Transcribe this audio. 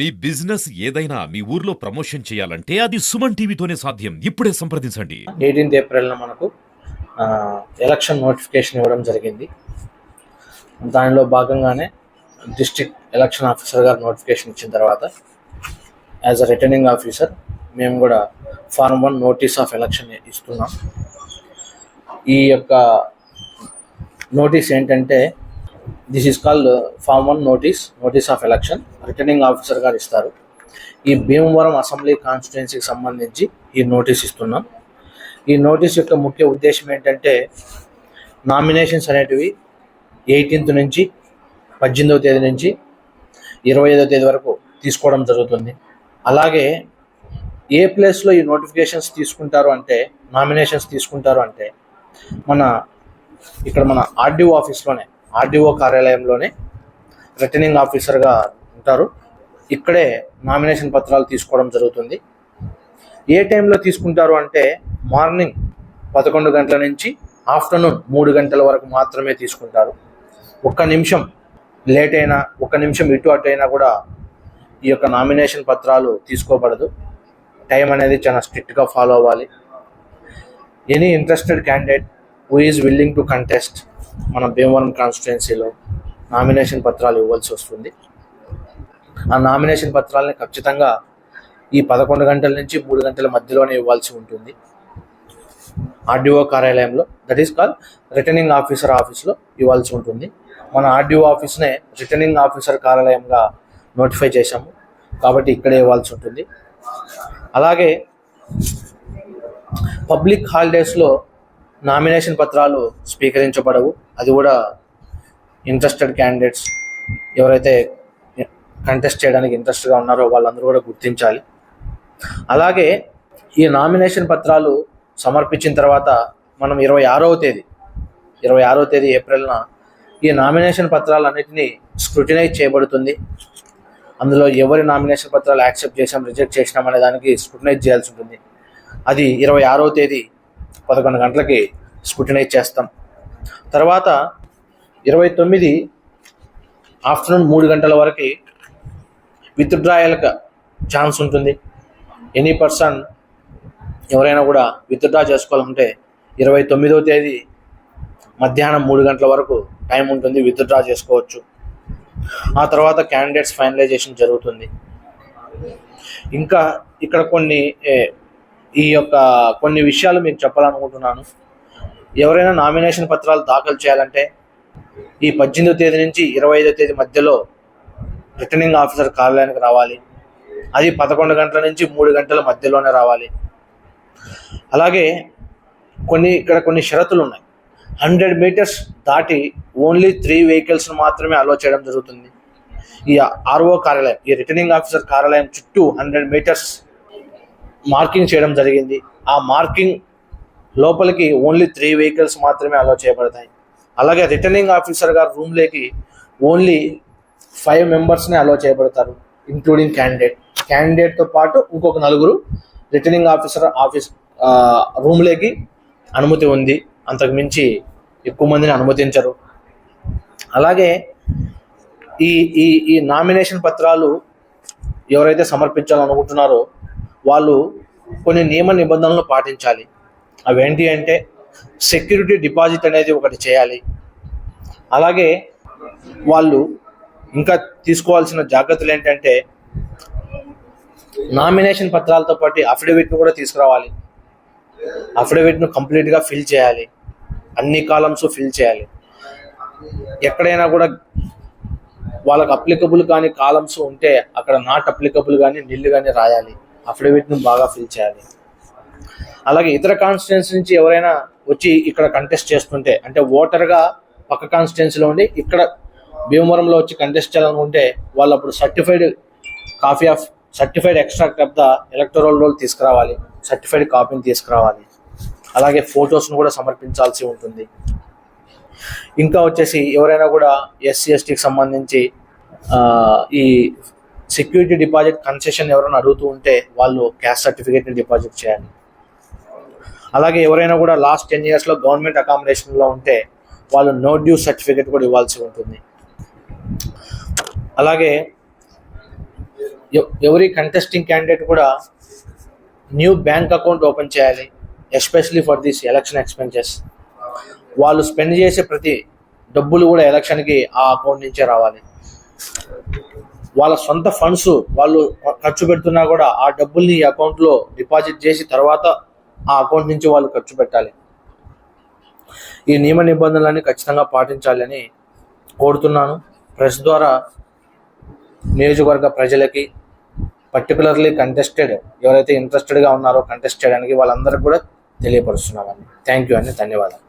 మీ business ఏదైనా మీ ఊర్లో promotion చేయాలంటే అది సుమన్ టీవీతోనే సాధ్యం. ఇప్పుడే సంప్రదించండి. 18th ఏప్రిల్న మనకు ఎలక్షన్ నోటిఫికేషన్ ఇవ్వడం జరిగింది. దానిలో భాగంగానే డిస్ట్రిక్ట్ ఎలక్షన్ ఆఫీసర్ గారు నోటిఫికేషన్ ఇచ్చిన తర్వాత యాజ్ అ రిటర్నింగ్ ఆఫీసర్ మేము కూడా ఫార్మ్ 1 నోటీస్ ఆఫ్ ఎలక్షన్ ఇస్తున్నాం. ఈ యొక్క నోటీస్ ఏంటంటే this is called form 1 notice of election returning officer గారు ఇస్తారు. ఈ భీమవరం అసెంబ్లీ కాన్స్టిట్యుయెన్సీకి సంబంధించి ఈ నోటీస్ ఇస్తున్నాం. ఈ నోటీస్ యొక్క ముఖ్య ఉద్దేశం ఏంటంటే నామినేషన్స్ అనేటివి 18th నుంచి 18వ తేదీ నుంచి 25వ తేదీ వరకు తీసుకోవడం జరుగుతుంది. అలాగే ఏ ప్లేస్లో ఈ నోటిఫికేషన్స్ తీసుకుంటారు అంటే నామినేషన్స్ తీసుకుంటారు అంటే మన ఆర్డీఓ ఆఫీస్లోనే ఆర్డీఓ కార్యాలయంలోనే రిటర్నింగ్ ఆఫీసర్గా ఉంటారు. ఇక్కడే నామినేషన్ పత్రాలు తీసుకోవడం జరుగుతుంది. ఏ టైంలో తీసుకుంటారు అంటే మార్నింగ్ 11 గంటల నుంచి ఆఫ్టర్నూన్ 3 గంటల వరకు మాత్రమే తీసుకుంటారు. ఒక్క నిమిషం లేట్ అయినా, ఒక్క నిమిషం ఇటు అటు అయినా కూడా ఈ యొక్క నామినేషన్ పత్రాలు తీసుకోబడదు. టైం అనేది చాలా స్ట్రిక్ట్గా ఫాలో అవ్వాలి. Any interested candidate who is willing to contest మన భీమవరం కాన్స్టిట్యుయెన్సీలో నామినేషన్ పత్రాలు ఇవ్వాల్సి వస్తుంది. ఆ నామినేషన్ పత్రాలని ఖచ్చితంగా ఈ 11 గంటల నుంచి 3 గంటల మధ్యలోనే ఇవ్వాల్సి ఉంటుంది. ఆర్డీఓ కార్యాలయంలో, that is call returning officer ఆఫీస్లో ఇవ్వాల్సి ఉంటుంది. మన ఆర్డీఓ ఆఫీస్నే రిటర్నింగ్ ఆఫీసర్ కార్యాలయంగా నోటిఫై చేశాము కాబట్టి ఇక్కడే ఇవ్వాల్సి ఉంటుంది. అలాగే పబ్లిక్ హాలిడేస్లో నామినేషన్ పత్రాలు స్వీకరించబడవు. అది కూడా ఇంట్రెస్టెడ్ క్యాండిడేట్స్ ఎవరైతే కంటెస్ట్ చేయడానికి ఇంట్రెస్ట్గా ఉన్నారో వాళ్ళందరూ కూడా గుర్తించాలి. అలాగే ఈ నామినేషన్ పత్రాలు సమర్పించిన తర్వాత మనం 26వ తేదీ ఏప్రిల్న ఈ నామినేషన్ పత్రాలన్నింటినీ స్క్రూటినైజ్ చేయబడుతుంది. అందులో ఎవరి నామినేషన్ పత్రాలు యాక్సెప్ట్ చేసాం, రిజెక్ట్ చేసినాం అనే దానికి స్క్రూటినైజ్ చేయాల్సి ఉంటుంది. అది 26వ తేదీ 11 గంటలకి స్క్రూటినైజ్ చేస్తాం. తర్వాత 29 ఆఫ్టర్నూన్ 3 గంటల వరకు విత్డ్రాయల్కి ఛాన్స్ ఉంటుంది. ఎనీ పర్సన్ ఎవరైనా కూడా విత్డ్రా చేసుకోవాలంటే 29వ తేదీ మధ్యాహ్నం 3 గంటల వరకు టైం ఉంటుంది, విత్డ్రా చేసుకోవచ్చు. ఆ తర్వాత క్యాండిడేట్స్ ఫైనలైజేషన్ జరుగుతుంది. ఇంకా ఇక్కడ కొన్ని విషయాలు మీకు చెప్పాలనుకుంటున్నాను. ఎవరైనా నామినేషన్ పత్రాలు దాఖలు చేయాలంటే ఈ 18వ తేదీ నుంచి 25వ తేదీ మధ్యలో రిటర్నింగ్ ఆఫీసర్ కార్యాలయానికి రావాలి. అది 11 గంటల నుంచి 3 గంటల మధ్యలోనే రావాలి. అలాగే కొన్ని షరతులు ఉన్నాయి. 100 మీటర్స్ దాటి ఓన్లీ 3 వెహికల్స్ను మాత్రమే అలో చేయడం జరుగుతుంది. ఈ ఆర్ఓ కార్యాలయం, ఈ రిటర్నింగ్ ఆఫీసర్ కార్యాలయం చుట్టూ 100 మీటర్స్ మార్కింగ్ చేయడం జరిగింది. ఆ మార్కింగ్ లోపలికి ఓన్లీ 3 వెహికల్స్ మాత్రమే అలో చేయబడతాయి. అలాగే రిటర్నింగ్ ఆఫీసర్ గారు రూమ్లోకి ఓన్లీ 5 మెంబర్స్ని అలో చేయబడతారు, ఇంక్లూడింగ్ క్యాండిడేట్తో పాటు ఇంకొక 4 రిటర్నింగ్ ఆఫీస్ రూమ్లోకి అనుమతి ఉంది. అంతకు మించి ఎక్కువ మందిని అనుమతించరు. అలాగే ఈ నామినేషన్ పత్రాలు ఎవరైతే సమర్పించాలనుకుంటున్నారో వాళ్ళు కొన్ని నియమ నిబంధనలు పాటించాలి. అవేంటి అంటే సెక్యూరిటీ డిపాజిట్ అనేది ఒకటి చేయాలి. అలాగే వాళ్ళు ఇంకా తీసుకోవాల్సిన జాగ్రత్తలు ఏంటంటే నామినేషన్ పత్రాలతో పాటు అఫిడవిట్ను కూడా తీసుకురావాలి. అఫిడవిట్ను కంప్లీట్గా ఫిల్ చేయాలి. అన్ని కాలమ్స్ ఫిల్ చేయాలి. ఎక్కడైనా కూడా వాళ్ళకి అప్లికబుల్ కానీ కాలమ్స్ ఉంటే అక్కడ నాట్ అప్లికబుల్ కానీ నిల్లు కానీ రాయాలి. అఫిడవిట్ను బాగా ఫిల్ చేయాలి. అలాగే ఇతర కాన్స్టిట్యుయెన్సీ నుంచి ఎవరైనా వచ్చి ఇక్కడ కంటెస్ట్ చేస్తుంటే, అంటే ఓటర్గా పక్క కాన్స్టిట్యుయెన్సీలో ఉండి ఇక్కడ భీమవరంలో వచ్చి కంటెస్ట్ చేయాలనుకుంటే వాళ్ళు అప్పుడు certified extract of the electoral roll తీసుకురావాలి. సర్టిఫైడ్ కాపీని తీసుకురావాలి. అలాగే ఫొటోస్ను కూడా సమర్పించాల్సి ఉంటుంది. ఇంకా వచ్చేసి ఎవరైనా కూడా ఎస్సీ ఎస్టీకి సంబంధించి ఈ సెక్యూరిటీ డిపాజిట్ కన్సెషన్ ఎవరైనా అడుగుతూ ఉంటే వాళ్ళు క్యాస్ట్ సర్టిఫికేట్ని డిపాజిట్ చేయాలి. అలాగే ఎవరైనా కూడా లాస్ట్ 10 yearsలో గవర్నమెంట్ అకామిడేషన్లో ఉంటే వాళ్ళు నో డ్యూస్ సర్టిఫికేట్ కూడా ఇవ్వాల్సి ఉంటుంది. అలాగే ఎవరీ కంటెస్టింగ్ క్యాండిడేట్ కూడా న్యూ బ్యాంక్ అకౌంట్ ఓపెన్ చేయాలి, especially for this election expenses. వాళ్ళు స్పెండ్ చేసే ప్రతి డబ్బులు కూడా ఎలక్షన్కి ఆ అకౌంట్ నుంచే రావాలి. వాళ్ళ సొంత ఫండ్స్ వాళ్ళు ఖర్చు పెడుతున్నా కూడా ఆ డబ్బుల్ని ఈ అకౌంట్లో డిపాజిట్ చేసి తర్వాత ఆ అకౌంట్ నుంచి వాళ్ళు ఖర్చు పెట్టాలి. ఈ నియమ నిబంధనలన్నీ ఖచ్చితంగా పాటించాలి అని కోరుతున్నాను. ప్రెస్ ద్వారా నియోజకవర్గ ప్రజలకి, పర్టికులర్లీ కంటెస్టెడ్ ఎవరైతే ఇంట్రెస్టెడ్గా ఉన్నారో కంటెస్ట్ చేయడానికి వాళ్ళందరికీ కూడా తెలియపరుస్తున్నామండి. థ్యాంక్ యూ అండి, ధన్యవాదాలు.